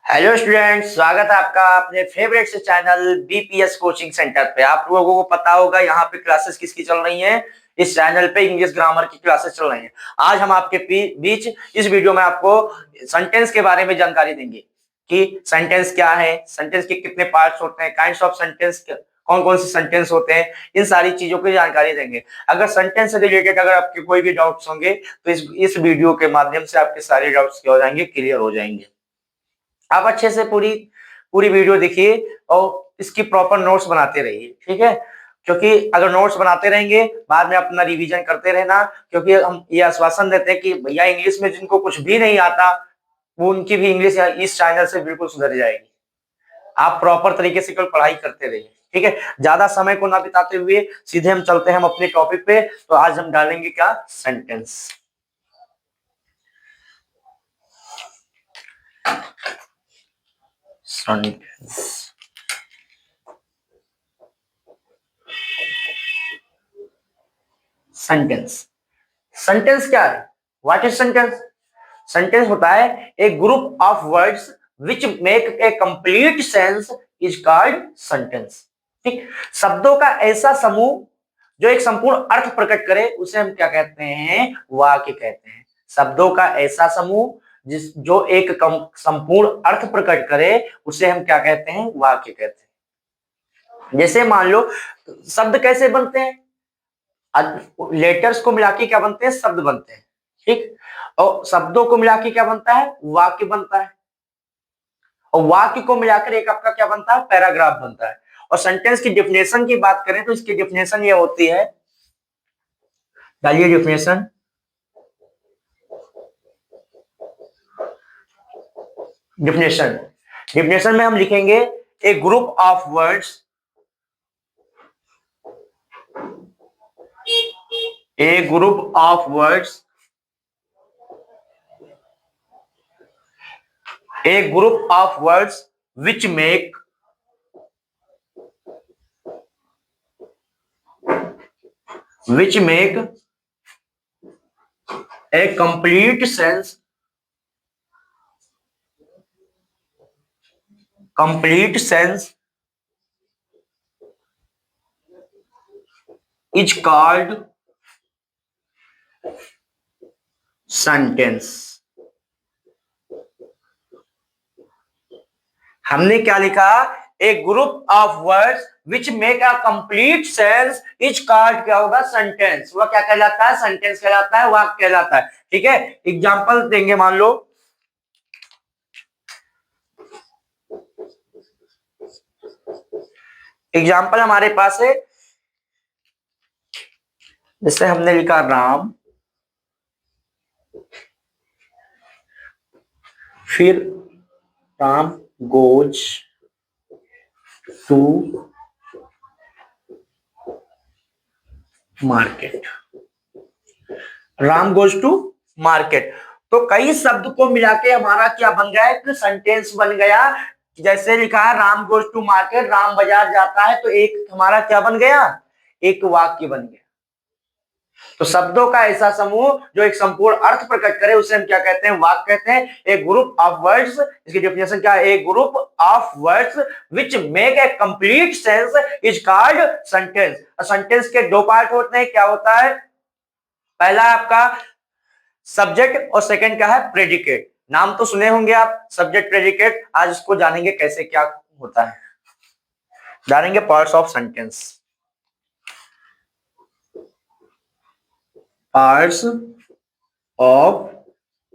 Hello students, स्वागत है आपका अपने फेवरेट से चैनल बीपीएस कोचिंग सेंटर पे। आप लोगों को पता होगा यहाँ पे क्लासेस किसकी चल रही हैं। इस चैनल पे इंग्लिश ग्रामर की क्लासेस चल रही हैं। आज हम आपके बीच इस वीडियो में आपको सेंटेंस के बारे में जानकारी देंगे कि सेंटेंस क्या है, सेंटेंस के कितने पार्ट्स होते हैं, काइंड्स ऑफ सेंटेंस, कौन कौन से सेंटेंस होते हैं, इन सारी चीजों की जानकारी देंगे। अगर सेंटेंस से रिलेटेड अगर आपके कोई भी डाउट्स होंगे तो इस वीडियो के माध्यम से आपके सारे डाउट्स क्या हो जाएंगे, क्लियर हो जाएंगे। आप अच्छे से पूरी पूरी वीडियो देखिए और इसकी प्रॉपर नोट्स बनाते रहिए, ठीक है। क्योंकि अगर नोट्स बनाते रहेंगे बाद में अपना रिवीजन करते रहना, क्योंकि हम ये आश्वासन देते हैं कि भैया इंग्लिश में जिनको कुछ भी नहीं आता वो उनकी भी इंग्लिश इस चैनल से बिल्कुल सुधर जाएगी। आप प्रॉपर तरीके से कल पढ़ाई करते रहिए, ठीक है। ज्यादा समय को ना बिताते हुए सीधे हम चलते हैं हम अपने टॉपिक पे। तो आज हम डालेंगे क्या, सेंटेंस। सेंटेंस सेंटेंस सेंटेंस क्या है? What is sentence? सेंटेंस होता है a group of words which make a complete sense is called sentence. ठीक, शब्दों का ऐसा समूह जो एक संपूर्ण अर्थ प्रकट करे उसे हम क्या कहते हैं? वाक्य कहते हैं। शब्दों का ऐसा समूह जिस जो एक संपूर्ण अर्थ प्रकट करे उसे हम क्या कहते हैं? वाक्य कहते हैं। जैसे मान लो शब्द कैसे बनते हैं, लेटर्स को मिला के क्या बनते हैं? शब्द बनते हैं, ठीक। और शब्दों को मिला के क्या बनता है? वाक्य बनता है। और वाक्य को मिलाकर एक आपका क्या बनता है? पैराग्राफ बनता है। और सेंटेंस की डेफिनेशन की बात करें तो इसकी डेफिनेशन ये होती है, डालिए डेफिनेशन। डेफिनेशन डेफिनेशन में हम लिखेंगे a group of words, a group of words, a group of words which make a complete sense is called sentence। हमने क्या लिखा? A group of words which make a complete sense is called क्या होगा? Sentence. वह क्या कहलाता है? Sentence कहलाता है, वाक्य कहलाता है, ठीक है। एग्जांपल देंगे, मान लो एग्जाम्पल हमारे पास है, जैसे हमने लिखा राम, फिर Ram goes to market. Ram goes to market. तो कई शब्द को मिला के हमारा क्या बन गया? एक सेंटेंस बन गया। जैसे लिखा है Ram goes to market, Ram बाजार जाता है, तो एक हमारा क्या बन गया? एक वाक्य बन गया। तो शब्दों का ऐसा समूह जो एक संपूर्ण अर्थ प्रकट करे उसे हम क्या कहते हैं? वाक्य कहते हैं। ए ग्रुप ऑफ वर्ड्स, इसकी डेफिनेशन क्या है? A group of words which make a complete sense is called sentence. Sentence के दो पार्ट होते हैं। क्या होता है? पहला आपका सब्जेक्ट और सेकंड क्या है? प्रेडिकेट। नाम तो सुने होंगे आप, सब्जेक्ट प्रेडिकेट। आज इसको जानेंगे कैसे क्या होता है, जानेंगे parts of sentence. Parts of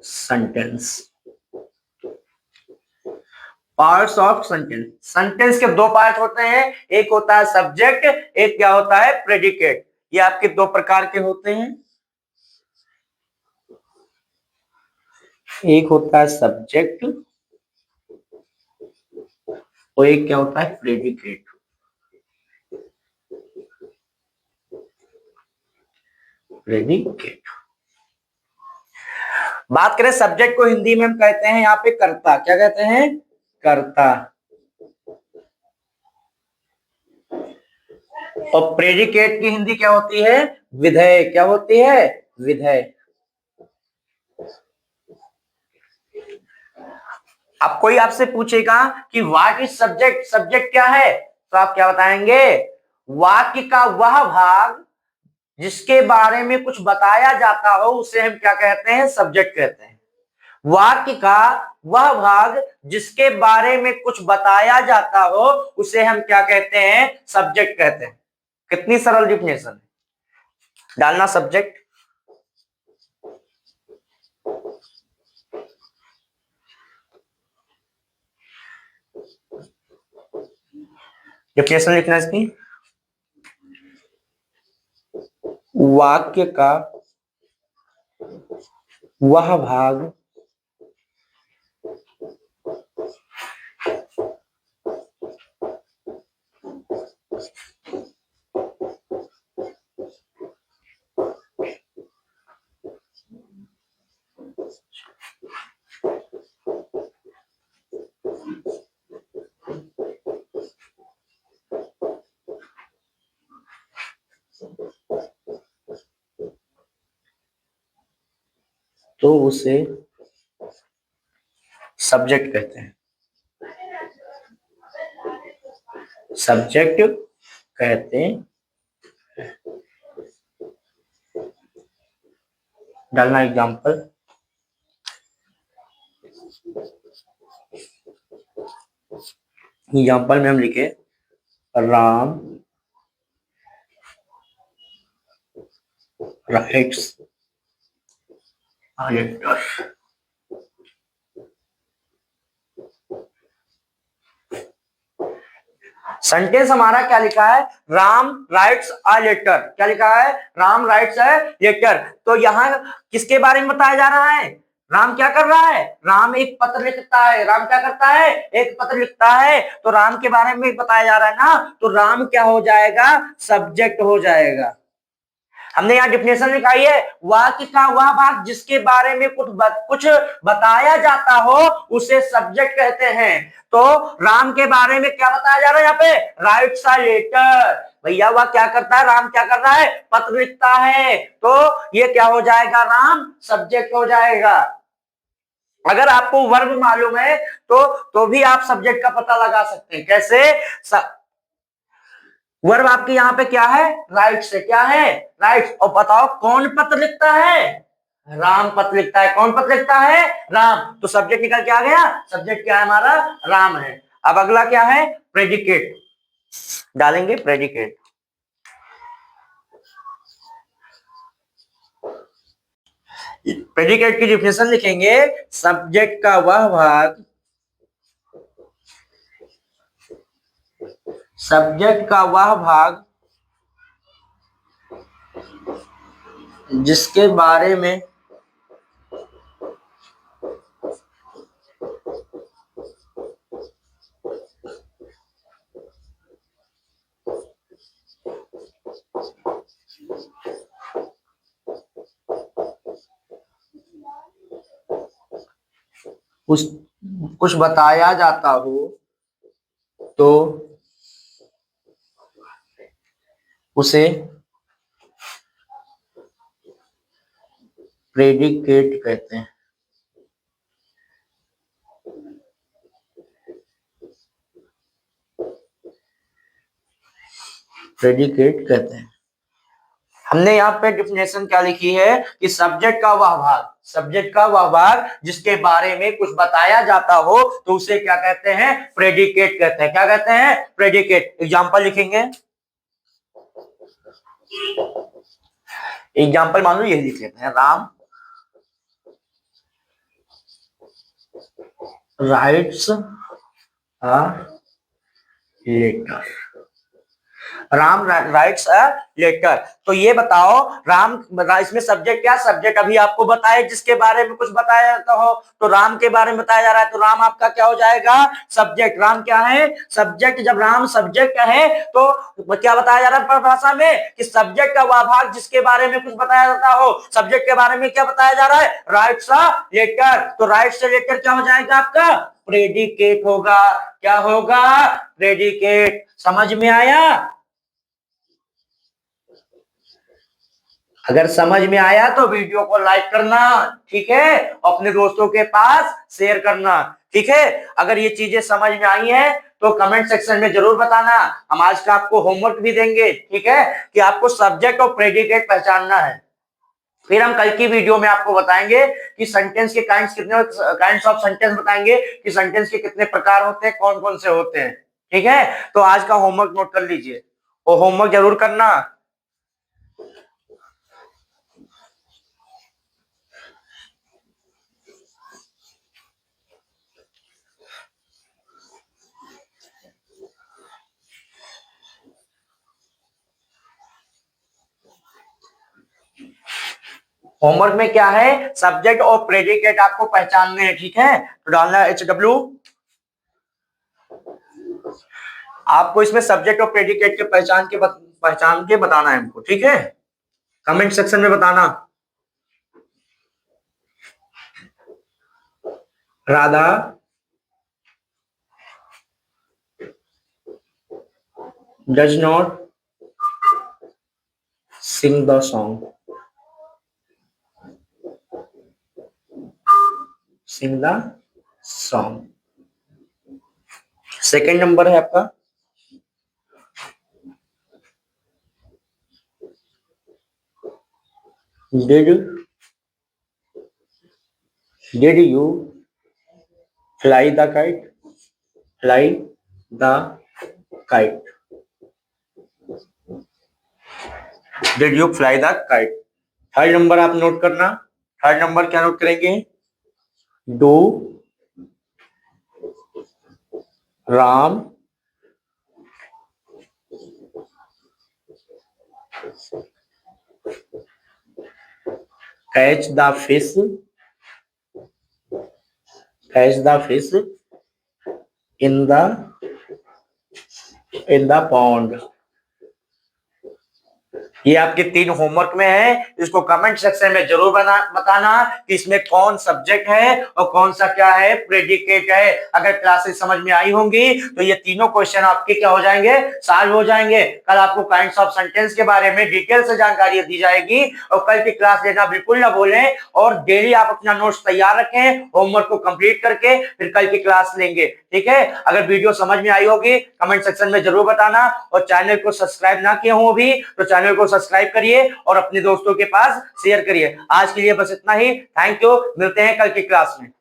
sentence. Parts of sentence. Sentence के दो पार्ट होते हैं, एक होता है सब्जेक्ट, एक क्या होता है? प्रेडिकेट। ये आपके दो प्रकार के होते हैं, एक होता है सब्जेक्ट और एक क्या होता है? प्रेडिकेट। प्रेडिकेट। बात करें सब्जेक्ट को, हिंदी में हम कहते हैं यहाँ पे कर्ता। क्या कहते हैं? कर्ता। और प्रेडिकेट की हिंदी क्या होती है? विधेय। क्या होती है? विधेय। अब कोई आपसे पूछेगा कि व्हाट इज सब्जेक्ट, सब्जेक्ट क्या है, तो आप क्या बताएंगे? वाक्य का वह भाग जिसके बारे में कुछ बताया जाता हो उसे हम क्या कहते हैं? सब्जेक्ट कहते हैं। वाक्य का वह भाग जिसके बारे में कुछ बताया जाता हो उसे हम क्या कहते हैं? सब्जेक्ट कहते हैं। कितनी सरल डिफिनेशन है, डालना सब्जेक्ट। डिफिनेशन लिखना इसकी, वाक्य का वह भाग तो उसे सब्जेक्ट कहते हैं। सब्जेक्ट कहते हैं। डालना एग्जाम्पल, एग्जाम्पल में हम लिखे Ram writes a letter. Sentence हमारा क्या लिखा है? Ram writes a letter. क्या लिखा है? Ram writes a letter. तो यहाँ किसके बारे में बताया जा रहा है? राम क्या कर रहा है? राम एक पत्र लिखता है। राम क्या करता है? एक पत्र लिखता है। तो राम के बारे में बताया जा रहा है ना, तो राम क्या हो जाएगा? सब्जेक्ट हो जाएगा। हमने यहाँ डिफिनेशन लिखाई है, वाक्य का वह भाग जिसके बारे में कुछ बताया जाता हो उसे सब्जेक्ट कहते हैं। तो राम के बारे में क्या बताया जा रहा है यहाँ पे? Writes a letter. भैया वह क्या करता है? राम क्या कर रहा है? पत्र लिखता है। तो ये क्या हो जाएगा? राम सब्जेक्ट हो जाएगा। अगर आपको वर्ब मालूम है तो भी आप सब्जेक्ट का पता लगा सकते हैं। कैसे? वर्ब आपके यहाँ पे क्या है? राइट से। क्या है? राइट। और बताओ कौन पत्र लिखता है? राम पत्र लिखता है। कौन पत्र लिखता है? राम। तो सब्जेक्ट निकल के आ गया। सब्जेक्ट क्या है हमारा? राम है। अब अगला क्या है? प्रेडिकेट। डालेंगे प्रेडिकेट। प्रेडिकेट की डिफिनेशन लिखेंगे, सब्जेक्ट का वह भाग, सब्जेक्ट का वह भाग जिसके बारे में कुछ कुछ बताया जाता हो तो उसे प्रेडिकेट कहते हैं। प्रेडिकेट कहते हैं। हमने यहाँ पे डिफिनेशन क्या लिखी है कि सब्जेक्ट का वह भाग, सब्जेक्ट का वह भाग जिसके बारे में कुछ बताया जाता हो तो उसे क्या कहते हैं? प्रेडिकेट कहते हैं। क्या कहते हैं? प्रेडिकेट। एग्जाम्पल लिखेंगे, एग्जाम्पल मान लो यही लिख लेते हैं, Ram writes a letter. Ram writes a letter. तो ये बताओ राम, इसमें सब्जेक्ट क्या? सब्जेक्ट अभी आपको बताए जिसके बारे में कुछ बताया जाता हो, तो राम के बारे में बताया जा रहा है तो राम आपका क्या हो जाएगा? सब्जेक्ट। राम क्या है? सब्जेक्ट। जब राम सब्जेक्ट है तो क्या बताया जा रहा है भाषा में? कि सब्जेक्ट का वह भाग जिसके बारे में कुछ बताया जाता हो। सब्जेक्ट के बारे में क्या बताया जा रहा है? Writes a letter. तो राइट्स अ लेटर क्या हो जाएगा आपका? प्रेडिकेट होगा। क्या होगा? प्रेडिकेट। समझ में आया? अगर समझ में आया तो वीडियो को लाइक करना, ठीक है, अपने दोस्तों के पास शेयर करना, ठीक है। अगर ये चीजें समझ में आई हैं तो कमेंट सेक्शन में जरूर बताना। हम आज का आपको होमवर्क भी देंगे, ठीक है, कि आपको सब्जेक्ट और प्रेडिकेट पहचानना है। फिर हम कल की वीडियो में आपको बताएंगे कि सेंटेंस के काइंड्स ऑफ सेंटेंस बताएंगे कि सेंटेंस के कितने प्रकार होते हैं, कौन कौन से होते हैं, ठीक है। तो आज का होमवर्क नोट कर लीजिए और होमवर्क जरूर करना। होमवर्क में क्या है, सब्जेक्ट और प्रेडिकेट आपको पहचानने हैं, ठीक है। तो डालना है HW। आपको इसमें सब्जेक्ट और प्रेडिकेट के पहचान के बताना है हमको, ठीक है। कमेंट सेक्शन में बताना। Radha does not sing the song. Sing the song. Second number है आपका, did you fly the kite. Fly the kite. Did you fly the kite. Third number आप नोट करना। थर्ड नंबर क्या नोट करेंगे, do Ram catch the fish. Catch the fish in the pond. ये आपके 3 homework में है। इसको कमेंट सेक्शन में जरूर बताना कि इसमें कौन सब्जेक्ट है और कौन सा क्या है, प्रेडिकेट है। अगर क्लासेस समझ में आई होंगी तो ये तीनों क्वेश्चन आपके क्या हो जाएंगे, सॉल्व हो जाएंगे। कल आपको काइंड्स ऑफ सेंटेंस के बारे में डिटेल से जानकारी दी जाएगी। और कल की क्लास लेना बिल्कुल ना भूलें और डेली आप अपना नोट्स तैयार रखें, होमवर्क को कंप्लीट करके फिर कल की क्लास लेंगे, ठीक है। अगर वीडियो समझ में आई होगी कमेंट सेक्शन में जरूर बताना। और चैनल को सब्सक्राइब ना किए हो अभी तो चैनल को सब्सक्राइब करिए और अपने दोस्तों के पास शेयर करिए। आज के लिए बस इतना ही। Thank you. मिलते हैं कल की क्लास में।